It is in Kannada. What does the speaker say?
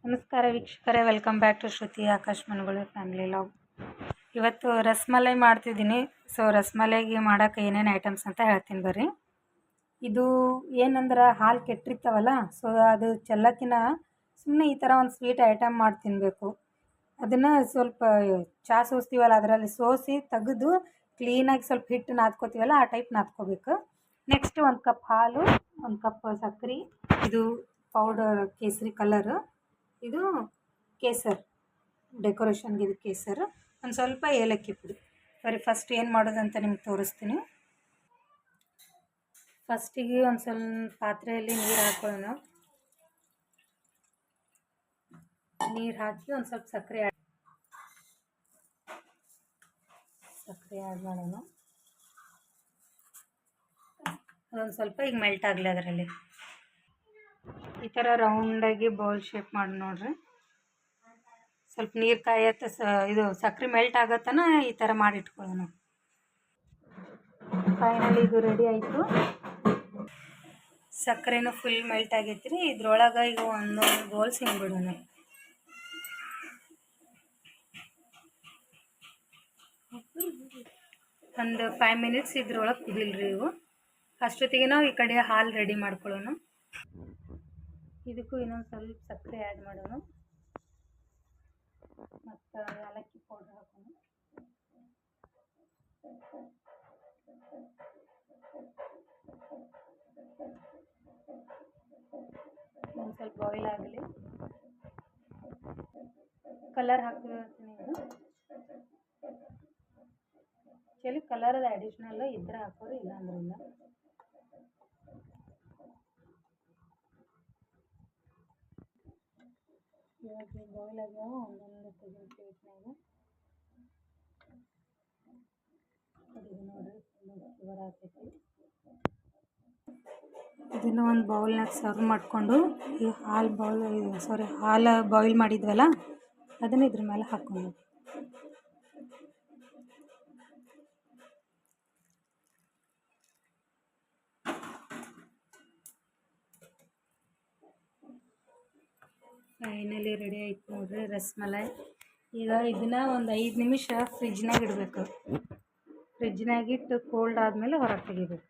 ನಮಸ್ಕಾರ ವೀಕ್ಷಕರೇ, welcome back to Shruti Akash ಮನಗಳು ಫ್ಯಾಮಿಲಿ ಲಾಗ್. ಇವತ್ತು ರಸಮಲೈ ಮಾಡ್ತಿದ್ದೀನಿ. ಸೊ ರಸಮಲೈಗೆ ಮಾಡೋಕೆ ಏನೇನು ಐಟಮ್ಸ್ ಅಂತ ಹೇಳ್ತೀನಿ ಬರ್ರಿ. ಇದು ಏನಂದ್ರೆ ಹಾಲು ಕೆಟ್ಟಿರ್ತಾವಲ್ಲ, ಸೊ ಅದು ಚೆಲ್ಲಕ್ಕಿನ ಸುಮ್ಮನೆ ಈ ಥರ ಒಂದು ಸ್ವೀಟ್ ಐಟಮ್ ಮಾಡಿ ತಿನ್ನಬೇಕು. ಅದನ್ನು ಸ್ವಲ್ಪ ಚಹಾ ಸೋಸ್ತೀವಲ್ಲ ಅದರಲ್ಲಿ ಸೋಸಿ ತೆಗೆದು ಕ್ಲೀನಾಗಿ ಸ್ವಲ್ಪ ಹಿಟ್ಟು ನಾದ್ಕೋತೀವಲ್ಲ ಆ ಟೈಪ್ ನಾದ್ಕೋಬೇಕು. ನೆಕ್ಸ್ಟ್ 1 ಕಪ್ ಹಾಲು, 1 ಕಪ್ ಸಕ್ಕರೆ, ಇದು ಪೌಡರ್ ಕೇಸರಿ ಕಲರು, ಇದು ಕೇಸರ್ ಡೆಕೋರೇಷನ್ಗೆ, ಇದು ಕೇಸರ್, ಒಂದು ಸ್ವಲ್ಪ ಏಲಕ್ಕಿ ಪುಡಿ. ಬರೀ ಫಸ್ಟ್ ಏನು ಮಾಡೋದಂತ ನಿಮ್ಗೆ ತೋರಿಸ್ತೀನಿ. ಫಸ್ಟಿಗೆ ಒಂದು ಸ್ವಲ್ಪ ಪಾತ್ರೆಯಲ್ಲಿ ನೀರು ಹಾಕೊಳ್ಳೋಣ. ನೀರು ಹಾಕಿ ಒಂದು ಸ್ವಲ್ಪ ಸಕ್ಕರೆ ಆ್ಯಡ್ ಮಾಡೋಣ. ಅದೊಂದು ಸ್ವಲ್ಪ ಈಗ ಮೆಲ್ಟ್ ಆಗಲಿ. ಅದರಲ್ಲಿ ಈ ಥರ ರೌಂಡಾಗಿ ಬೌಲ್ ಶೇಪ್ ಮಾಡಿ ನೋಡ್ರಿ. ಸ್ವಲ್ಪ ನೀರು ಕಾಯತ್ತೆ, ಇದು ಸಕ್ಕರೆ ಮೆಲ್ಟ್ ಆಗತ್ತನ ಈ ಥರ ಮಾಡಿ ಇಟ್ಕೊಳ್ಳೋಣ. ಫೈನಲಿ ಇದು ರೆಡಿ ಆಯಿತು. ಸಕ್ಕರೆನೂ ಫುಲ್ ಮೆಲ್ಟ್ ಆಗೈತಿ ರೀ. ಇದ್ರೊಳಗೆ ಈಗ ಒಂದೊಂದು ಗೋಲ್ಸ್ ಹಿಂಗ್ಬಿಡೋಣ. ಒಂದು 5 ಮಿನಿಟ್ಸ್ ಇದ್ರೊಳಗೆ ಕುದಿಲ್ರಿ ಇವು. ಅಷ್ಟೊತ್ತಿಗೆ ನಾವು ಈ ಕಡೆ ಹಾಲು ರೆಡಿ ಮಾಡ್ಕೊಳ್ಳೋಣ. ಇದಕ್ಕೂ ಇನ್ನೊಂದು ಸ್ವಲ್ಪ ಸಕ್ಕರೆ ಆ್ಯಡ್ ಮಾಡೋಣ ಮತ್ತು ಏಲಕ್ಕಿ ಪೌಡರ್ ಹಾಕೋಣ. ಒಂದು ಸ್ವಲ್ಪ ಬಾಯ್ಲ್ ಆಗಲಿ. ಕಲರ್ ಹಾಕ್ತೀನಿ. ಆ್ಯಕ್ಚುಲಿ ಕಲರ್ ಅದು ಅಡಿಷ್ನಲ್ ಇದ್ರೆ ಹಾಕೋರು, ಇಲ್ಲ ಅಂದ್ರೆ ಇಲ್ಲ. ಇವಾಗ ಬಾಯ್ಲ್ ಆಗ್ಯಾವ. ಒಂದೊಂದು ತೆಗೆದು ಪ್ಲೇಟ್ನಾಗ ಕಡಿಗೆ ನೋಡ್ರಿ, ಶುಗರ್ ಹಾಕೈತಿ. ಇದನ್ನು ಒಂದು ಬೌಲ್ನಾಗ ಸರ್ವ್ ಮಾಡಿಕೊಂಡು ಈ ಹಾಲು ಬಾಯ್ಲ್ ಮಾಡಿದ್ವಲ್ಲ ಅದನ್ನು ಇದ್ರ ಮೇಲೆ ಹಾಕ್ಕೊಂಡು ಫೈನಲಿ ರೆಡಿ ಆಯ್ತು ನೋಡ್ರಿ ರಸಮಲೈ. ಈಗ ಇದನ್ನು ಒಂದು 5 ನಿಮಿಷ ಫ್ರಿಜ್ನಾಗ ಇಡಬೇಕು. ಫ್ರಿಜ್ನಾಗಿಟ್ಟು ಕೋಲ್ಡ್ ಆದಮೇಲೆ ಹೊರಗೆ ತೆಗಿಬೇಕು.